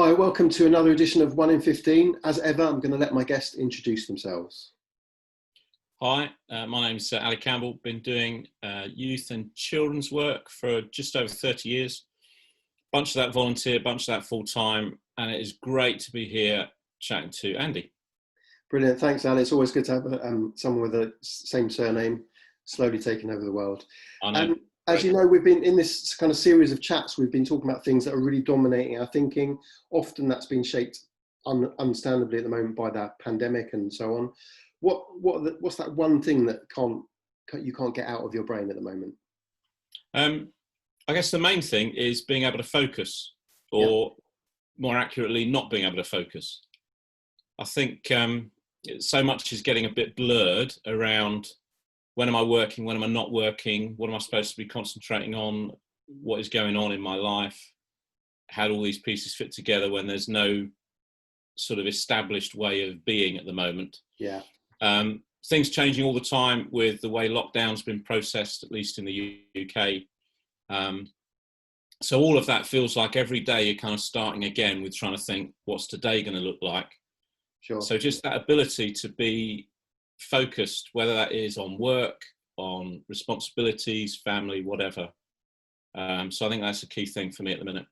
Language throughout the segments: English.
Hi, welcome to another edition of 1 in 15. As ever, I'm going to let my guests introduce themselves. Hi, my name's Ali Campbell. Been doing youth and children's work for just over 30 years. Bunch of that volunteer, bunch of that full-time, and it is great to be here chatting to Andy. Brilliant, thanks Ali. It's always good to have someone with the same surname slowly taking over the world. I know. As you know, we've been in this kind of series of chats, we've been talking about things that are really dominating our thinking. Often that's been shaped understandably at the moment by the pandemic and so on. What's that one thing that you can't get out of your brain at the moment? I guess the main thing is being able to focus, or more accurately, not being able to focus. I think so much is getting a bit blurred around when am I working, when am I not working, what am I supposed to be concentrating on, what is going on in my life, how do all these pieces fit together when there's no sort of established way of being at the moment. Yeah. Things changing all the time with the way lockdown's been processed, at least in the UK. So all of that feels like every day you're kind of starting again with trying to think, what's today going to look like? Sure. So just that ability to be focused, whether that is on work, on responsibilities, family, whatever. So I think that's a key thing for me at the minute.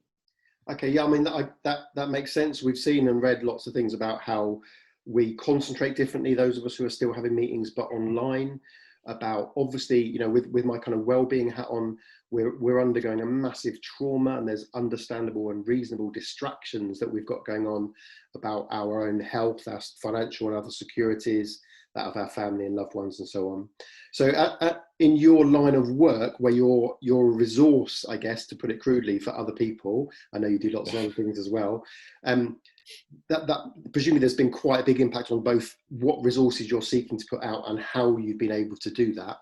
Okay, yeah, I mean, that makes sense. We've seen and read lots of things about how we concentrate differently, those of us who are still having meetings but online, about obviously, you know, with my kind of well-being hat on, we're undergoing a massive trauma, and there's understandable and reasonable distractions that we've got going on about our own health, our financial and other securities, that of our family and loved ones and so on. So in your line of work, where you're a resource, I guess, to put it crudely, for other people, I know you do lots of other things as well, that presumably there's been quite a big impact on both what resources you're seeking to put out and how you've been able to do that,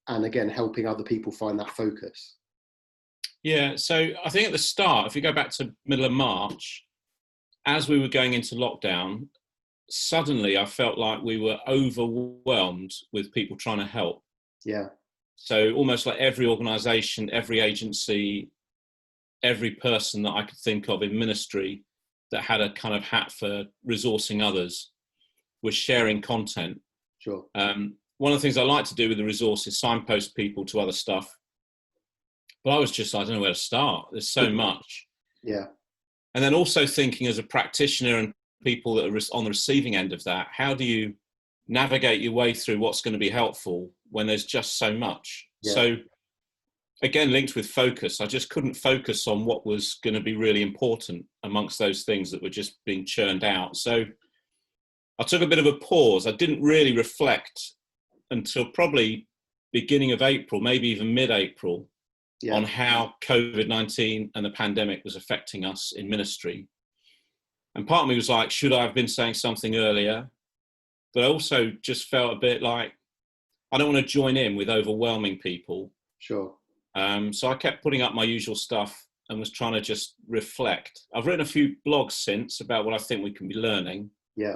and again helping other people find that focus. Yeah, so I think at the start, if you go back to middle of March, as we were going into lockdown, suddenly I felt like we were overwhelmed with people trying to help. Yeah. So almost like every organisation, every agency, every person that I could think of in ministry that had a kind of hat for resourcing others was sharing content. Sure. One of the things I like to do with the resource is signpost people to other stuff. But I don't know where to start. There's so much. Yeah. And then also thinking as a practitioner and people that are on the receiving end of that, how do you navigate your way through what's going to be helpful when there's just so much? Yeah. So again, linked with focus, I just couldn't focus on what was going to be really important amongst those things that were just being churned out. So I took a bit of a pause. I didn't really reflect until probably beginning of April, maybe even mid-April, on how COVID-19 and the pandemic was affecting us in ministry. And part of me was like, should I have been saying something earlier? But I also just felt a bit like, I don't want to join in with overwhelming people. Sure. So I kept putting up my usual stuff and was trying to just reflect. I've written a few blogs since about what I think we can be learning. Yeah.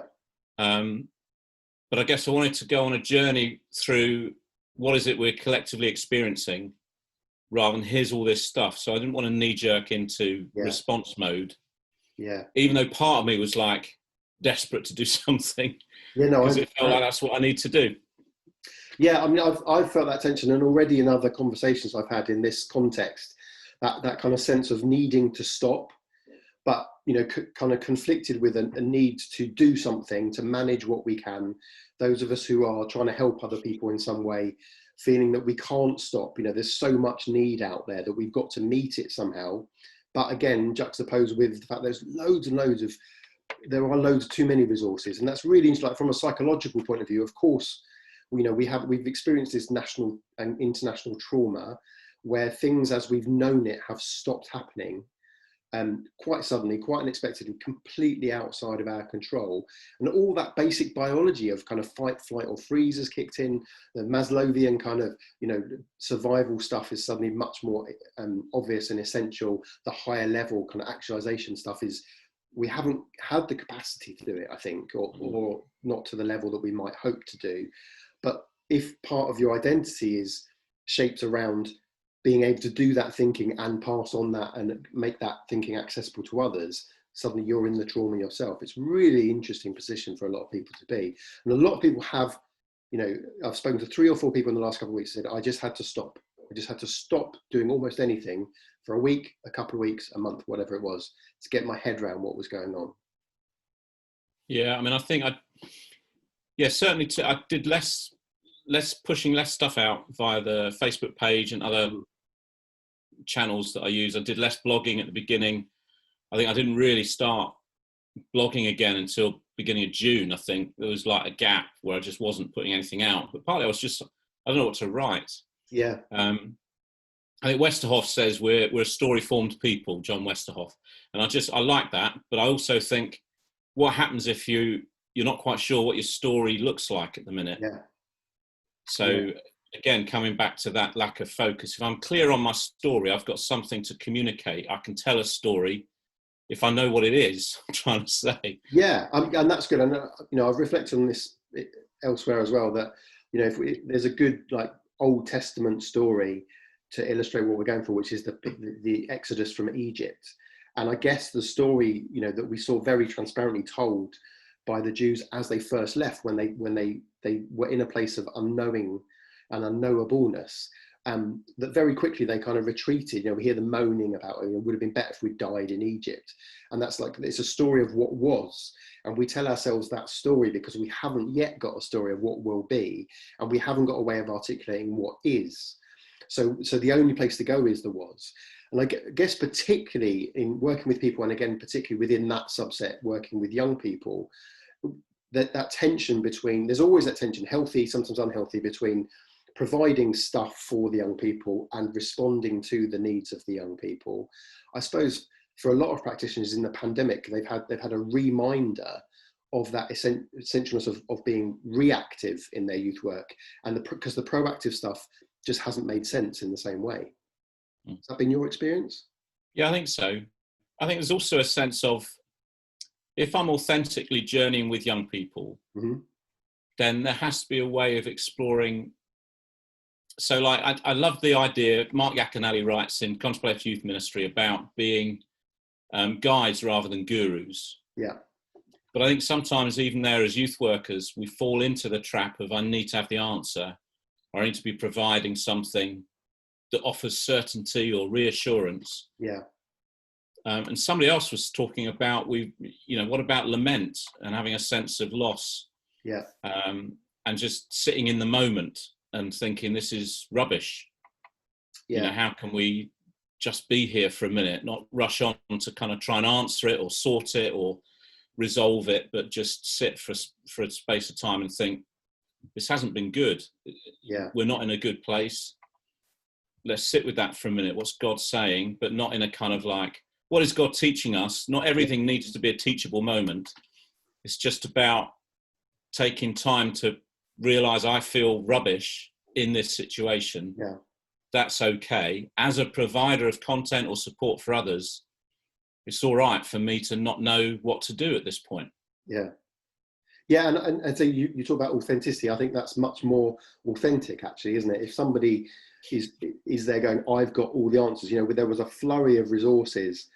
But I guess I wanted to go on a journey through what is it we're collectively experiencing, rather than here's all this stuff. So I didn't want to knee-jerk into response mode. Yeah. Even though part of me was like desperate to do something. Yeah, no, because it felt like that's what I need to do. Yeah, I mean, I've felt that tension, and already in other conversations I've had in this context, that kind of sense of needing to stop, but, you know, kind of conflicted with a need to do something, to manage what we can. Those of us who are trying to help other people in some way, feeling that we can't stop. You know, there's so much need out there that we've got to meet it somehow. But again, juxtaposed with the fact there's loads and loads of, there are loads too many resources. And that's really, like, from a psychological point of view, of course, you know, we've experienced this national and international trauma where things as we've known it have stopped happening, quite suddenly, quite unexpectedly, completely outside of our control. And all that basic biology of kind of fight, flight or freeze has kicked in. The Maslowian kind of, you know, survival stuff is suddenly much more obvious and essential. The higher level kind of actualization stuff is, we haven't had the capacity to do it, I think, or not to the level that we might hope to do. But if part of your identity is shaped around being able to do that thinking and pass on that and make that thinking accessible to others, suddenly you're in the trauma yourself. It's really interesting position for a lot of people to be. And a lot of people have, I've spoken to 3 or 4 people in the last couple of weeks who said, I just had to stop. I just had to stop doing almost anything for a week, a couple of weeks, a month, whatever it was, to get my head around what was going on. Yeah, I mean, I think certainly I did less pushing less stuff out via the Facebook page and other channels that I use. I did less blogging at the beginning. I think I didn't really start blogging again until beginning of June. I think there was like a gap where I just wasn't putting anything out. But partly I don't know what to write. Yeah. I think Westerhoff says we're a story-formed people, John Westerhoff, and I like that. But I also think, what happens if you're not quite sure what your story looks like at the minute? Yeah. So again, coming back to that lack of focus, if I'm clear on my story, I've got something to communicate. I can tell a story if I know what it is I'm trying to say. Yeah, and that's good. And I've reflected on this elsewhere as well. That if there's a good like Old Testament story to illustrate what we're going for, which is the Exodus from Egypt. And I guess the story that we saw very transparently told by the Jews as they first left, when they were in a place of unknowing and unknowableness, that very quickly they kind of retreated. We hear them moaning about it would have been better if we died in Egypt. And that's like, it's a story of what was. And we tell ourselves that story because we haven't yet got a story of what will be. And we haven't got a way of articulating what is. So the only place to go is the was. And I guess particularly in working with people, and again, particularly within that subset, working with young people, that tension between, there's always that tension, healthy, sometimes unhealthy, between providing stuff for the young people and responding to the needs of the young people. I suppose for a lot of practitioners in the pandemic, they've had a reminder of that essentialness of being reactive in their youth work, and because the proactive stuff just hasn't made sense in the same way. Has that been your experience? Yeah, I think so. I think there's also a sense of, if I'm authentically journeying with young people, then there has to be a way of exploring. So like, I love the idea, Mark Yaconelli writes in Contemplative Youth Ministry about being guides rather than gurus. Yeah. But I think sometimes even there as youth workers, we fall into the trap of I need to have the answer, or I need to be providing something that offers certainty or reassurance. Yeah. And somebody else was talking about, what about lament and having a sense of loss? Yeah. And just sitting in the moment and thinking, this is rubbish. Yeah. How can we just be here for a minute, not rush on to kind of try and answer it or sort it or resolve it, but just sit for a space of time and think, this hasn't been good. Yeah. We're not in a good place. Let's sit with that for a minute. What's God saying? But not in a kind of like, what is God teaching us? Not everything needs to be a teachable moment. It's just about taking time to realize I feel rubbish in this situation. Yeah. That's okay. As a provider of content or support for others, it's all right for me to not know what to do at this point. Yeah. Yeah, and so you talk about authenticity. I think that's much more authentic, actually, isn't it? If somebody is there going, I've got all the answers. There was a flurry of resources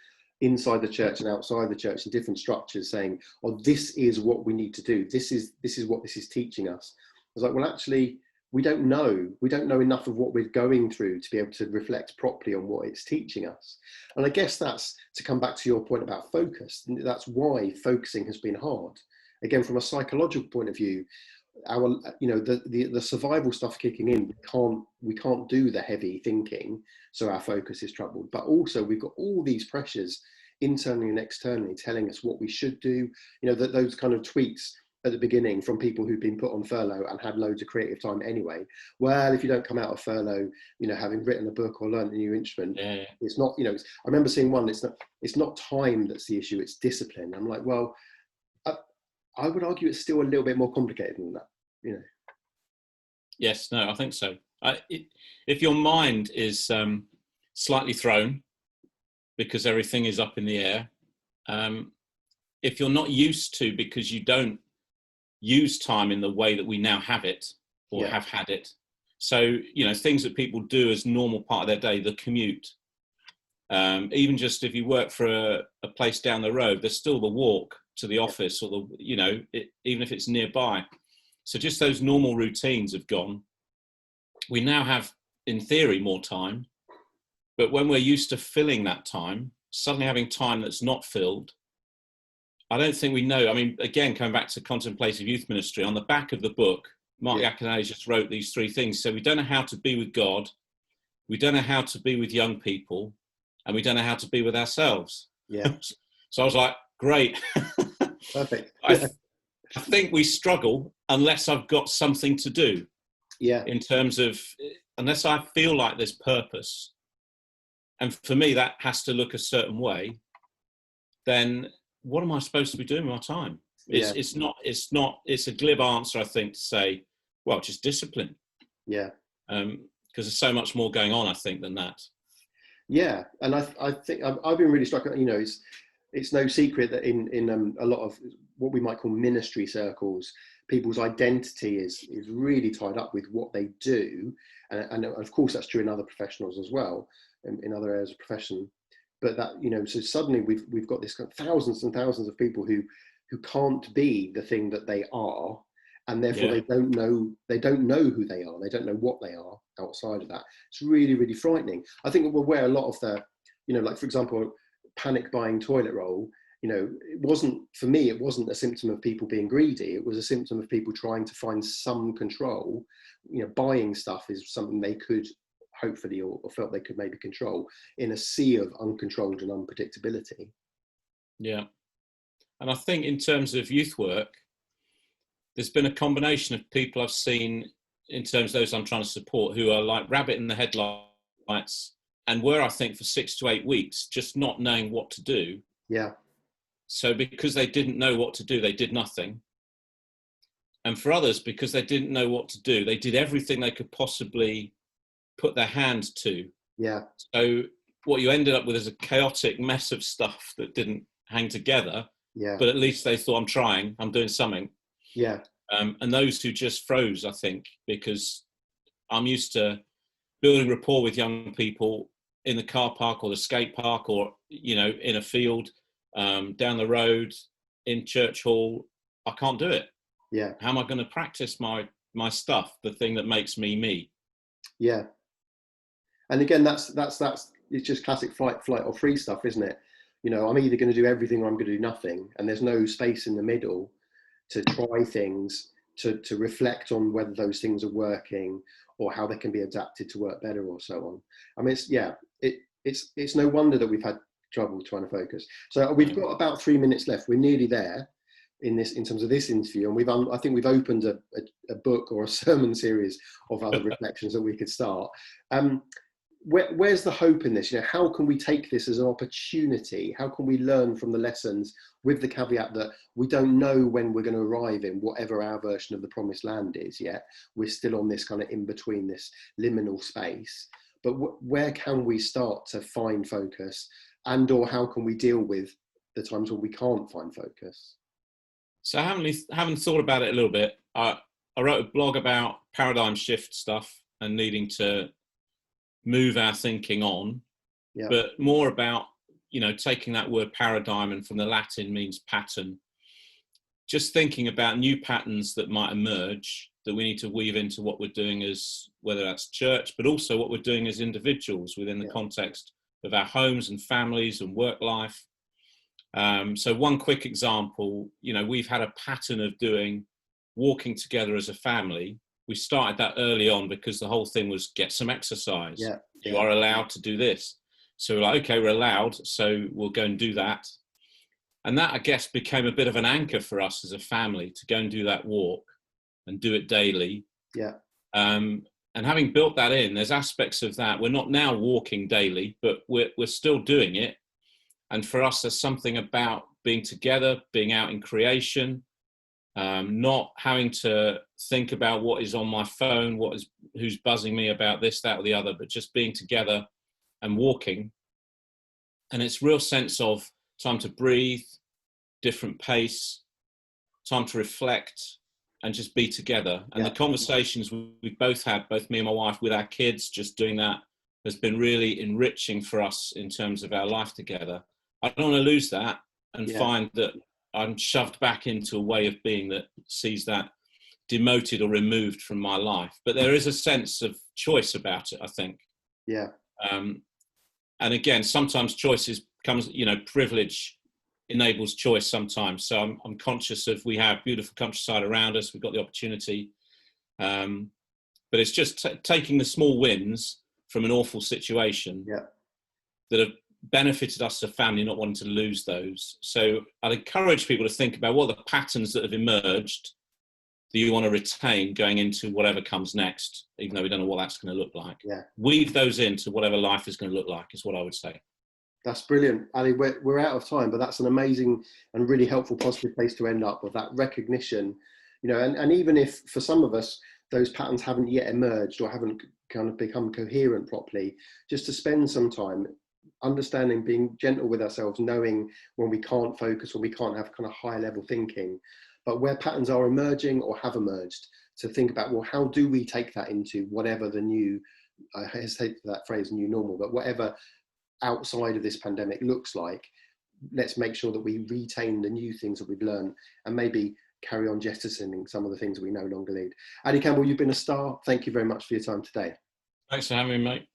inside the church and outside the church in different structures saying, oh, this is what we need to do. This is what this is teaching us. I was like, well, actually, we don't know. We don't know enough of what we're going through to be able to reflect properly on what it's teaching us. And I guess that's to come back to your point about focus. That's why focusing has been hard. Again, from a psychological point of view, our the survival stuff kicking in, we can't do the heavy thinking, so our focus is troubled. But also we've got all these pressures internally and externally telling us what we should do. Those kind of tweets at the beginning from people who've been put on furlough and had loads of creative time anyway. Well, if you don't come out of furlough, having written a book or learned a new instrument, it's not. I remember seeing one. It's not time that's the issue. It's discipline. I'm like, well, I would argue it's still a little bit more complicated than that. Yes, no, I think so. If your mind is slightly thrown because everything is up in the air, if you're not used to, because you don't use time in the way that we now have it or have had it. So, things that people do as normal part of their day, the commute, Even just if you work for a place down the road, there's still the walk to the office, or even if it's nearby. So just those normal routines have gone. We now have, in theory, more time, but when we're used to filling that time, suddenly having time that's not filled, I don't think we know. I mean, again, coming back to contemplative youth ministry, on the back of the book, Mark Yaconelli just wrote these 3 things. So we don't know how to be with God, we don't know how to be with young people, and we don't know how to be with ourselves. Yeah. So I was like, great. Perfect. I think we struggle unless I've got something to do. Yeah. In terms of, unless I feel like there's purpose, and for me that has to look a certain way, then what am I supposed to be doing with my time? It's a glib answer, I think, to say, well, just discipline. Yeah. Because there's so much more going on, I think, than that. Yeah, and I think I've been really struck. It's no secret that in a lot of what we might call ministry circles, people's identity is really tied up with what they do, and of course that's true in other professionals as well, in other areas of profession. But that so suddenly we've got this kind of thousands and thousands of people who can't be the thing that they are, and therefore they don't know who they are. They don't know what they are outside of that. It's really, really frightening. I think where a lot of the, like for example, panic buying toilet roll, it wasn't a symptom of people being greedy. It was a symptom of people trying to find some control. Buying stuff is something they could hopefully or felt they could maybe control in a sea of uncontrolled and unpredictability. Yeah. And I think in terms of youth work, there's been a combination of people I've seen in terms of those I'm trying to support who are like rabbit in the headlights and were, I think, for 6 to 8 weeks, just not knowing what to do. Yeah. So because they didn't know what to do, they did nothing. And for others, because they didn't know what to do, they did everything they could possibly put their hand to. Yeah. So what you ended up with is a chaotic mess of stuff that didn't hang together. Yeah. But at least they thought, I'm trying, I'm doing something. Yeah. And those who just froze, I think, because I'm used to building rapport with young people in the car park or the skate park or, in a field, down the road, in church hall. I can't do it. Yeah. How am I going to practice my stuff, the thing that makes me me? Yeah. And again, that's it's just classic fight, flight or freeze stuff, isn't it? I'm either going to do everything or I'm going to do nothing. And there's no space in the middle to try things, to reflect on whether those things are working or how they can be adapted to work better or so on. I mean, it's no wonder that we've had trouble trying to focus. So we've got about 3 minutes left. We're nearly there in terms of this interview. And I think we've opened a book or a sermon series of other reflections that we could start. Where's the hope in this? How can we take this as an opportunity? How can we learn from the lessons, with the caveat that we don't know when we're going to arrive in whatever our version of the promised land is yet? We're still on this kind of in between, this liminal space. But where can we start to find focus, or how can we deal with the times when we can't find focus? So having thought about it a little bit, I wrote a blog about paradigm shift stuff and needing to move our thinking on, but more about, taking that word paradigm, and from the Latin means pattern, just thinking about new patterns that might emerge that we need to weave into what we're doing as, whether that's church, but also what we're doing as individuals within the context of our homes and families and work life. So one quick example, we've had a pattern of walking together as a family. We started that early on because the whole thing was get some exercise. Yeah. You are allowed to do this. So we're like, okay, we're allowed, so we'll go and do that. And that, I guess, became a bit of an anchor for us as a family to go and do that walk and do it daily. Yeah. And having built that in, there's aspects of that. We're not now walking daily, but we're still doing it. And for us, there's something about being together, being out in creation, not having to think about what is on my phone, who's buzzing me about this, that, or the other, but just being together and walking. And it's real sense of time to breathe, different pace, time to reflect, and just be together. And the conversations we've both had, both me and my wife, with our kids, just doing that has been really enriching for us in terms of our life together. I don't want to lose that and find that I'm shoved back into a way of being that sees that demoted or removed from my life. But there is a sense of choice about it, I think. Yeah. And again, sometimes choices comes, privilege enables choice sometimes. So I'm conscious of, we have beautiful countryside around us. We've got the opportunity. But it's just taking the small wins from an awful situation that have benefited us as a family, not wanting to lose those. So I'd encourage people to think about what are the patterns that have emerged that you want to retain going into whatever comes next, even though we don't know what that's going to look like. Yeah. Weave those into whatever life is going to look like, is what I would say. That's brilliant, Ali. We're out of time, but that's an amazing and really helpful, positive place to end up, with that recognition, and even if for some of us, those patterns haven't yet emerged or haven't kind of become coherent properly, just to spend some time understanding, being gentle with ourselves, knowing when we can't focus, when we can't have kind of high level thinking, but where patterns are emerging or have emerged, to think about, well, how do we take that into whatever the new, I hesitate for that phrase, new normal, but whatever outside of this pandemic looks like, let's make sure that we retain the new things that we've learned and maybe carry on jettisoning some of the things we no longer need. Ali Campbell, you've been a star. Thank you very much for your time today. Thanks for having me, mate.